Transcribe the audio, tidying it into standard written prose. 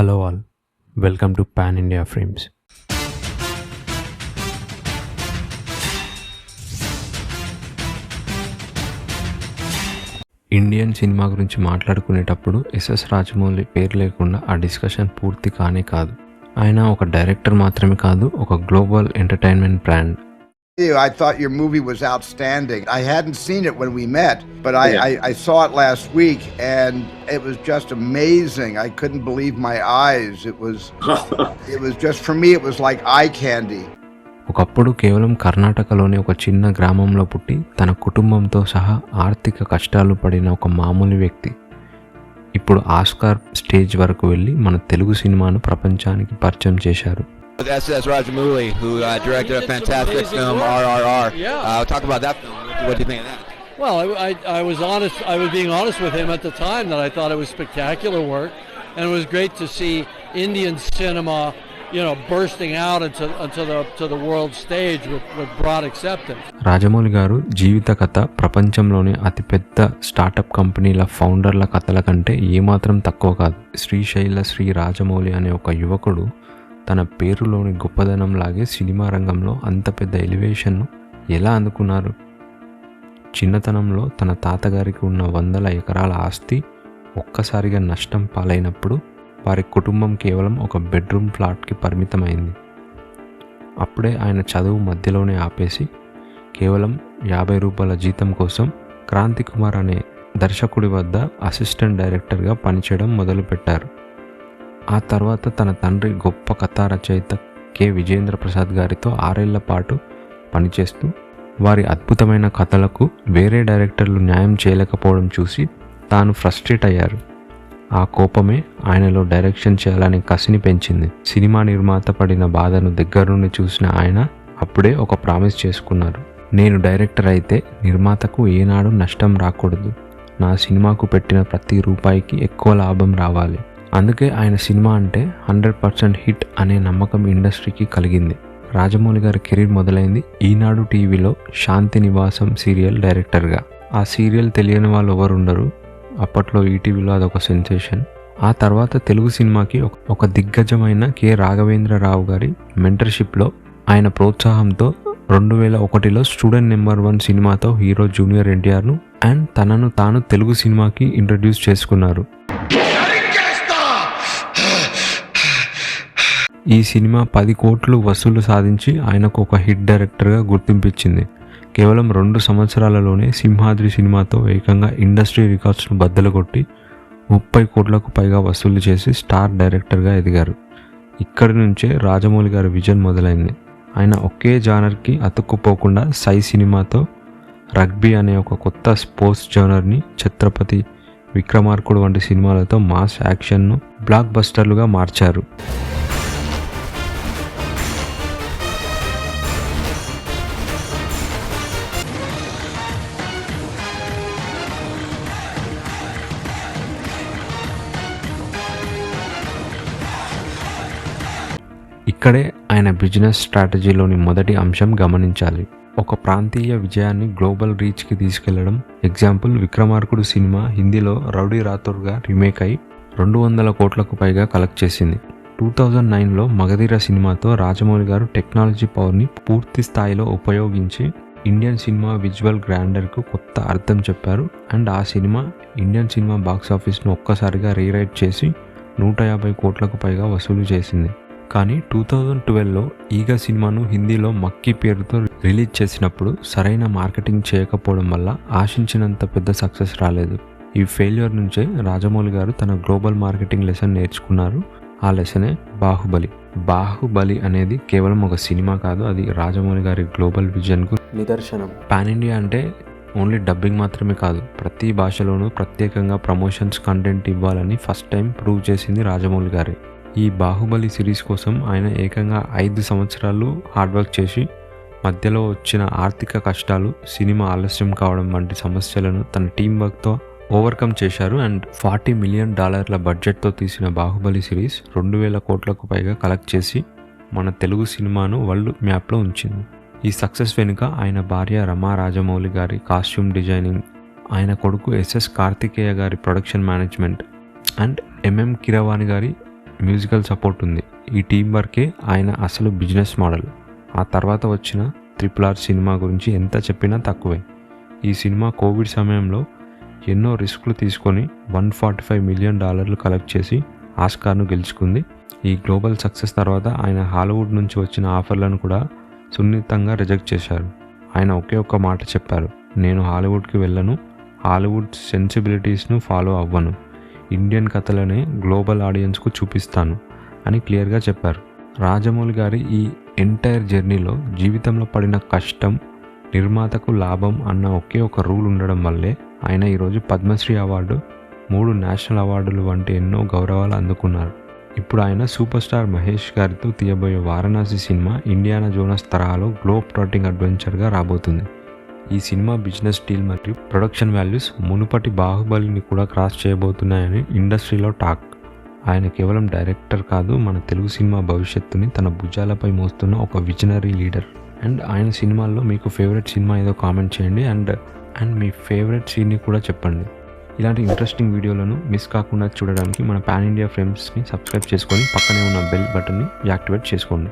Hello all, welcome to Pan India Frames. Indian cinema గురించి మాట్లాడుకునేటప్పుడు SS Rajamouli పేరు లేకుండా ఆ డిస్కషన్ పూర్తి కానే కాదు. ఆయన ఒక డైరెక్టర్ మాత్రమే కాదు, ఒక global entertainment brand. I thought your movie was outstanding. I hadn't seen it when we met, but I saw it last week and it was just amazing. I couldn't believe my eyes. It was just, for me, it was like eye candy. ఒకప్పుడు కేవలం కర్ణాటకలోని ఒక చిన్న గ్రామంలో పుట్టి తన కుటుంబంతో సహా ఆర్థిక కష్టాలు పడిన ఒక మామూలు వ్యక్తి ఇప్పుడు ఆస్కార్ స్టేజ్ వరకు వెళ్ళి మన తెలుగు సినిమాను ప్రపంచానికి పరిచయం చేశారు. S.S. Rajamouli, who directed a fantastic film, RRR. Talk about that film. What do you think of that? Well, I was honest. I was being honest with him at the time that I thought it was spectacular work, and it was great to see Indian cinema, bursting out into the world stage with broad acceptance. Rajamouli గారు జీవిత కథ ప్రపంచంలోని అతిపెద్ద startup కంపెనీల ఫౌండర్ల కథల కంటే ఏమాత్రం తక్కువ కాదు. శ్రీ రాజమౌళి అనే ఒక యువకుడు తన పేరులోని గొప్పదనం లాగే సినిమా రంగంలో అంత పెద్ద ఎలివేషన్ను ఎలా అందుకున్నారు? చిన్నతనంలో తన తాతగారికి ఉన్న 100 ఎకరాల ఆస్తి ఒక్కసారిగా నష్టం పాలైనప్పుడు వారి కుటుంబం కేవలం ఒక బెడ్రూమ్ ఫ్లాట్కి పరిమితమైంది. అప్పుడే ఆయన చదువు మధ్యలోనే ఆపేసి కేవలం 50 రూపాయల జీతం కోసం క్రాంతి కుమార్ అనే దర్శకుడి వద్ద అసిస్టెంట్ డైరెక్టర్గా పనిచేయడం మొదలుపెట్టారు. ఆ తర్వాత తన తండ్రి గొప్ప కథా రచయిత కె విజేంద్ర ప్రసాద్ గారితో 6 ఏళ్ల పాటు పనిచేస్తూ వారి అద్భుతమైన కథలకు వేరే డైరెక్టర్లు న్యాయం చేయలేకపోవడం చూసి తాను ఫ్రస్ట్రేట్ అయ్యారు. ఆ కోపమే ఆయనలో డైరెక్షన్ చేయాలనే కసిని పెంచింది. సినిమా నిర్మాత పడిన బాధను దగ్గర నుండి చూసిన ఆయన అప్పుడే ఒక ప్రామిస్ చేసుకున్నారు. నేను డైరెక్టర్ అయితే నిర్మాతకు ఏనాడు నష్టం రాకూడదు, నా సినిమాకు పెట్టిన ప్రతి రూపాయికి ఎక్కువ లాభం రావాలి. అందుకే ఆయన సినిమా అంటే 100% హిట్ అనే నమ్మకం ఇండస్ట్రీకి కలిగింది. రాజమౌళి గారి కెరీర్ మొదలైంది ఈనాడు టీవీలో శాంతి నివాసం సీరియల్ డైరెక్టర్గా. ఆ సీరియల్ తెలియని వాళ్ళు ఎవరు ఉండరు. అప్పట్లో ఈటీవీలో అదొక సెన్సేషన్. ఆ తర్వాత తెలుగు సినిమాకి ఒక దిగ్గజమైన కె రాఘవేంద్రరావు గారి మెంటర్షిప్లో ఆయన ప్రోత్సాహంతో 2001లో స్టూడెంట్ నెంబర్ 1 సినిమాతో హీరో జూనియర్ ఎన్టీఆర్ను అండ్ తనను తాను తెలుగు సినిమాకి ఇంట్రడ్యూస్ చేసుకున్నారు. ఈ సినిమా 10 కోట్లు వసూలు సాధించి ఆయనకు ఒక హిట్ డైరెక్టర్గా గుర్తింపించింది. కేవలం 2 సంవత్సరాలలోనే సింహాద్రి సినిమాతో ఏకంగా ఇండస్ట్రీ రికార్డ్స్ను బద్దలు కొట్టి 30 కోట్లకు పైగా వసూలు చేసి స్టార్ డైరెక్టర్గా ఎదిగారు. ఇక్కడి నుంచే రాజమౌళి గారి విజన్ మొదలైంది. ఆయన ఒకే జానర్కి అతుక్కుపోకుండా సై సినిమాతో రగ్బీ అనే ఒక కొత్త స్పోర్ట్స్ జానర్ని, ఛత్రపతి, విక్రమార్కుడు వంటి సినిమాలతో మాస్ యాక్షన్ను బ్లాక్ బస్టర్లుగా మార్చారు. ఇక్కడే ఆయన బిజినెస్ స్ట్రాటజీలోని మొదటి అంశం గమనించాలి. ఒక ప్రాంతీయ విజయాన్ని గ్లోబల్ రీచ్కి తీసుకెళ్లడం. ఎగ్జాంపుల్, విక్రమార్కుడు సినిమా హిందీలో రౌడీ రాథోర్గా రీమేక్ అయి 200 కోట్లకు పైగా కలెక్ట్ చేసింది. 2009లో మగధీర సినిమాతో రాజమౌళి గారు టెక్నాలజీ పవర్ని పూర్తి స్థాయిలో ఉపయోగించి ఇండియన్ సినిమా విజువల్ గ్రాండర్కు కొత్త అర్థం చెప్పారు. అండ్ ఆ సినిమా ఇండియన్ సినిమా బాక్సాఫీస్ను ఒక్కసారిగా రీరైట్ చేసి 150 కోట్లకు పైగా వసూలు చేసింది. కానీ 2012లో ఈగ సినిమాను హిందీలో మక్కీ పేరుతో రిలీజ్ చేసినప్పుడు సరైన మార్కెటింగ్ చేయకపోవడం వల్ల ఆశించినంత పెద్ద సక్సెస్ రాలేదు. ఈ ఫెయిల్యూర్ నుంచే రాజమౌళి గారు తన గ్లోబల్ మార్కెటింగ్ లెసన్ నేర్చుకున్నారు. ఆ లెసనే బాహుబలి అనేది కేవలం ఒక సినిమా కాదు, అది రాజమౌళి గారి గ్లోబల్ విజన్కు నిదర్శనం. పాన్ ఇండియా అంటే ఓన్లీ డబ్బింగ్ మాత్రమే కాదు, ప్రతి భాషలోనూ ప్రత్యేకంగా ప్రమోషన్స్ కంటెంట్ ఇవ్వాలని ఫస్ట్ టైం ప్రూవ్ చేసింది రాజమౌళి గారే. ఈ బాహుబలి సిరీస్ కోసం ఆయన ఏకంగా 5 సంవత్సరాలు హార్డ్వర్క్ చేసి మధ్యలో వచ్చిన ఆర్థిక కష్టాలు, సినిమా ఆలస్యం కావడం వంటి సమస్యలను తన టీం వర్క్తో ఓవర్కమ్ చేశారు. అండ్ $40 మిలియన్ బడ్జెట్తో తీసిన బాహుబలి సిరీస్ 2000 కోట్లకు పైగా కలెక్ట్ చేసి మన తెలుగు సినిమాను వరల్డ్ మ్యాప్లో ఉంచింది. ఈ సక్సెస్ వెనుక ఆయన భార్య రమా రాజమౌళి గారి కాస్ట్యూమ్ డిజైనింగ్, ఆయన కొడుకు ఎస్ఎస్ కార్తికేయ గారి production management and MM Keeravani గారి మ్యూజికల్ సపోర్ట్ ఉంది. ఈ టీం వర్కే ఆయన అసలు బిజినెస్ మోడల్. ఆ తర్వాత వచ్చిన RRR సినిమా గురించి ఎంత చెప్పినా తక్కువే. ఈ సినిమా కోవిడ్ సమయంలో ఎన్నో రిస్కులు తీసుకొని $145 మిలియన్ కలెక్ట్ చేసి ఆస్కార్ను గెలుచుకుంది. ఈ గ్లోబల్ సక్సెస్ తర్వాత ఆయన హాలీవుడ్ నుంచి వచ్చిన ఆఫర్లను కూడా సున్నితంగా రిజెక్ట్ చేశారు. ఆయన ఒకే ఒక్క మాట చెప్పారు, నేను హాలీవుడ్కి వెళ్ళను, హాలీవుడ్ సెన్సిబిలిటీస్ను ఫాలో అవ్వను, ఇండియన్ కథలనే గ్లోబల్ ఆడియన్స్కు చూపిస్తాను అని క్లియర్గా చెప్పారు. రాజమౌళి గారి ఈ ఎంటైర్ జర్నీలో జీవితంలో పడిన కష్టం, నిర్మాతకు లాభం అన్న ఒకే ఒక రూల్ ఉండడం వల్లే ఆయన ఈరోజు పద్మశ్రీ అవార్డు, 3 నేషనల్ అవార్డులు వంటి ఎన్నో గౌరవాలు అందుకున్నారు. ఇప్పుడు ఆయన సూపర్ స్టార్ మహేష్ గారితో తీయబోయే వారణాసి సినిమా ఇండియానా జోనస్ తరహాలో గ్లోబ్ ట్రాటింగ్ అడ్వెంచర్గా రాబోతుంది. ఈ సినిమా బిజినెస్ డీల్ మరియు ప్రొడక్షన్ వాల్యూస్ మునుపటి బాహుబలిని కూడా క్రాస్ చేయబోతున్నాయని ఇండస్ట్రీలో టాక్. ఆయన కేవలం డైరెక్టర్ కాదు, మన తెలుగు సినిమా భవిష్యత్తుని తన భుజాలపై మోస్తున్న ఒక విజనరీ లీడర్. అండ్ ఆయన సినిమాల్లో మీకు ఫేవరెట్ సినిమా ఏదో కామెంట్ చేయండి. అండ్ మీ ఫేవరెట్ సీన్ని కూడా చెప్పండి. ఇలాంటి ఇంట్రెస్టింగ్ వీడియోలను మిస్ కాకుండా చూడడానికి మన పాన్ ఇండియా ఫ్రేమ్స్ని సబ్స్క్రైబ్ చేసుకొని పక్కనే ఉన్న బెల్ బటన్ని యాక్టివేట్ చేసుకోండి.